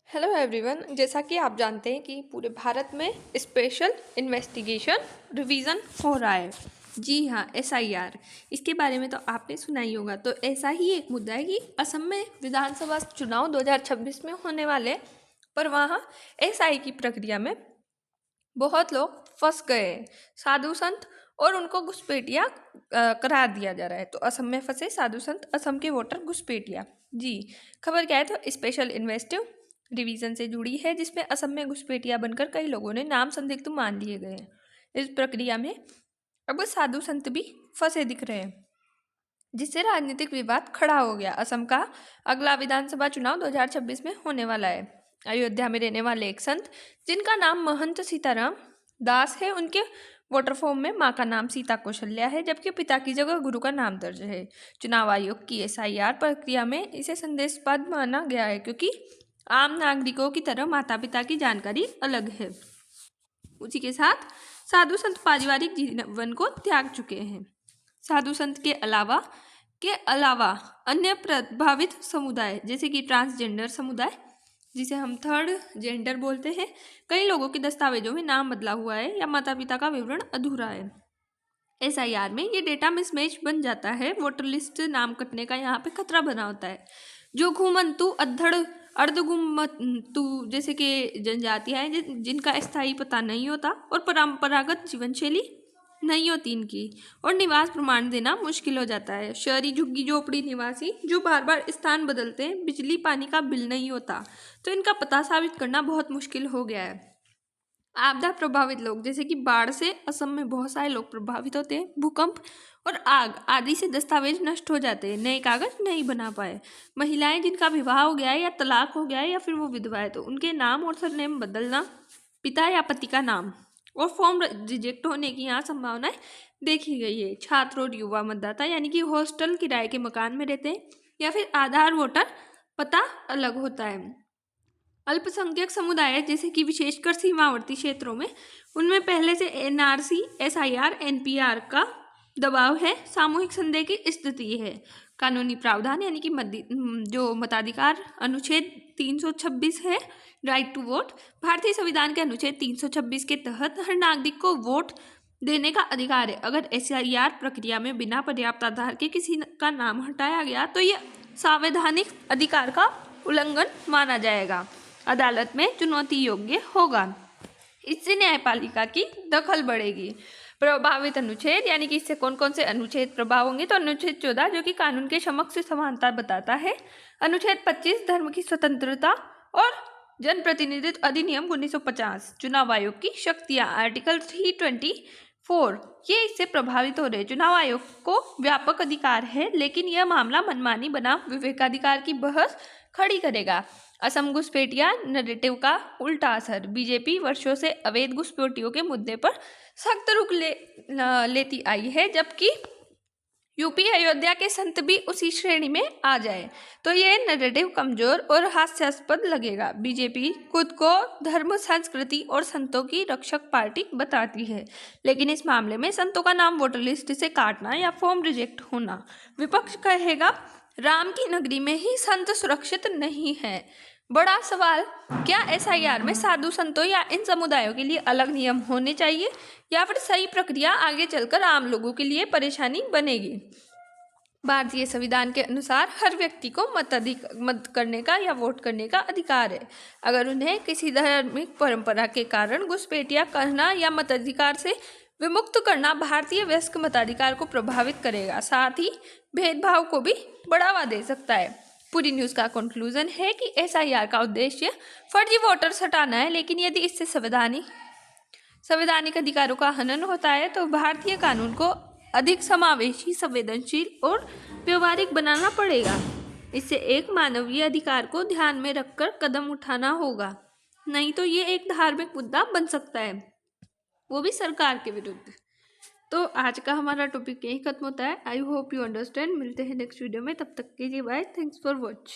Hello everyone. जैसा कि आप जानते हैं कि पूरे भारत में स्पेशल इन्वेस्टिगेशन रिवीजन हो रहा है। जी हाँ, एसआईआर। इसके बारे में तो आपने सुना ही होगा। तो ऐसा ही एक मुद्दा है कि असम में विधानसभा चुनाव 2026 में होने वाले, पर वहाँ एसआई की प्रक्रिया में बहुत लोग फंस गए हैं। साधु संत और उनको घुसपैठिया करार दिया जा रहा है। तो असम में फंसे साधु संत, असम के वोटर घुसपैठिया। जी, खबर क्या है? तो स्पेशल इन्वेस्टिव डिवीजन से जुड़ी है, जिसमें असम में घुसपैठिया बनकर कई लोगों ने नाम संदिग्ध मान लिए गए हैं। इस प्रक्रिया में अब साधु संत भी फंसे दिख रहे हैं, जिससे राजनीतिक विवाद खड़ा हो गया। असम का अगला विधानसभा चुनाव 2026 में होने वाला है। अयोध्या में रहने वाले एक संत, जिनका नाम महंत सीताराम दास है, उनके वोटर फॉर्म में मां का नाम सीता कौशल्या है, जबकि पिता की जगह गुरु का नाम दर्ज है। चुनाव आयोग की एसआईआर प्रक्रिया में इसे संदेशपाद माना गया है, क्योंकि आम नागरिकों की तरह माता पिता की जानकारी अलग है। उसी के साथ साधु संत पारिवारिक जीवन को त्याग चुके हैं। साधु संत के अलावा अन्य प्रभावित समुदाय, जैसे कि ट्रांसजेंडर समुदाय, जिसे हम थर्ड जेंडर बोलते हैं, कई लोगों के दस्तावेजों में नाम बदला हुआ है या माता पिता का विवरण अधूरा है। एसआईआर में ये डेटा मिसमैच बन जाता है। वोटर लिस्ट नाम कटने का यहाँ पे खतरा बना होता है। जो घुमंतु, अद्धड़, अर्धघुमंतु जैसे कि जनजातियां हैं, जिनका स्थायी पता नहीं होता और परंपरागत जीवन शैली नहीं होती इनकी, और निवास प्रमाण देना मुश्किल हो जाता है। शहरी झुग्गी झोपड़ी निवासी जो बार बार स्थान बदलते हैं, बिजली पानी का बिल नहीं होता, तो इनका पता साबित करना बहुत मुश्किल हो गया है। आपदा प्रभावित लोग, जैसे कि बाढ़ से असम में बहुत सारे लोग प्रभावित होते हैं। भूकंप और आग आदि से दस्तावेज नष्ट हो जाते हैं, नए कागज नहीं बना पाए। महिलाएं जिनका विवाह हो गया है या तलाक हो गया है या फिर वो विधवा है, तो उनके नाम और सरनेम बदलना, पिता या पति का नाम और फॉर्म रिजेक्ट होने की यहाँ संभावनाएं देखी गई है। छात्र और युवा मतदाता, यानी कि हॉस्टल किराए के मकान में रहते हैं या फिर आधार वोटर पता अलग होता है। अल्पसंख्यक समुदाय, जैसे कि विशेषकर सीमावर्ती क्षेत्रों में, उनमें पहले से एनआरसी, एसआईआर, एनपीआर का दबाव है। सामूहिक संदेह की स्थिति है। कानूनी प्रावधान, यानी कि जो मताधिकार अनुच्छेद 326 है, राइट टू वोट। भारतीय संविधान के अनुच्छेद 326 के तहत हर नागरिक को वोट देने का अधिकार है। अगर एसआईआर प्रक्रिया में बिना पर्याप्त आधार के किसी का नाम हटाया गया, तो यह संवैधानिक अधिकार का उल्लंघन माना जाएगा, अदालत में चुनौती योग्य होगा। इससे न्यायपालिका की दखल बढ़ेगी। प्रभावित अनुच्छेद, यानी कि इससे कौन कौन से अनुच्छेद प्रभाव होंगे? तो अनुच्छेद 14, जो कि कानून के समक्ष समानता बताता है। अनुच्छेद 25, धर्म की स्वतंत्रता और जनप्रतिनिधित्व अधिनियम 1950, चुनाव आयोग की शक्तियां, आर्टिकल 324, ये इससे प्रभावित हो रहे। चुनाव आयोग को व्यापक अधिकार है, लेकिन यह मामला मनमानी बनाम विवेकाधिकार की बहस खड़ी करेगा। असम घुसपैठिया नैरेटिव का उल्टा असर। बीजेपी वर्षों से अवैध घुसपैठियों के मुद्दे पर सख्त रुख लेती आई है, जबकि यूपी अयोध्या के संत भी उसी श्रेणी में आ जाए तो ये नैरेटिव कमजोर और हास्यास्पद लगेगा। बीजेपी खुद को धर्म, संस्कृति और संतों की रक्षक पार्टी बताती है, लेकिन इस मामले में संतों का नाम वोटर लिस्ट से काटना या फॉर्म रिजेक्ट होना, विपक्ष कहेगा राम की नगरी में ही संत सुरक्षित नहीं है। बड़ा सवाल, क्या एसआईआर में साधु संतों या इन समुदायों के लिए अलग नियम होने चाहिए, या फिर सही प्रक्रिया आगे चलकर आम लोगों के लिए परेशानी बनेगी? भारतीय संविधान के अनुसार हर व्यक्ति को मत करने का या वोट करने का अधिकार है। अगर उन्हें किसी धार्मिक परंपरा के कारण घुसपैठिया करना या मताधिकार से विमुक्त करना भारतीय वयस्क मताधिकार को प्रभावित करेगा, साथ ही भेदभाव को भी बढ़ावा दे सकता है। पूरी न्यूज़ का कंक्लूजन है कि एसआईआर का उद्देश्य फर्जी वोटर्स हटाना है, लेकिन यदि इससे संवैधानिक अधिकारों का हनन होता है, तो भारतीय कानून को अधिक समावेशी, संवेदनशील और व्यवहारिक बनाना पड़ेगा। इससे एक मानवीय अधिकार को ध्यान में रखकर कदम उठाना होगा, नहीं तो ये एक धार्मिक मुद्दा बन सकता है, वो भी सरकार के विरुद्ध। तो आज का हमारा टॉपिक यही खत्म होता है। I hope you understand. मिलते हैं नेक्स्ट वीडियो में, तब तक के लिए बाय। Thanks for watch.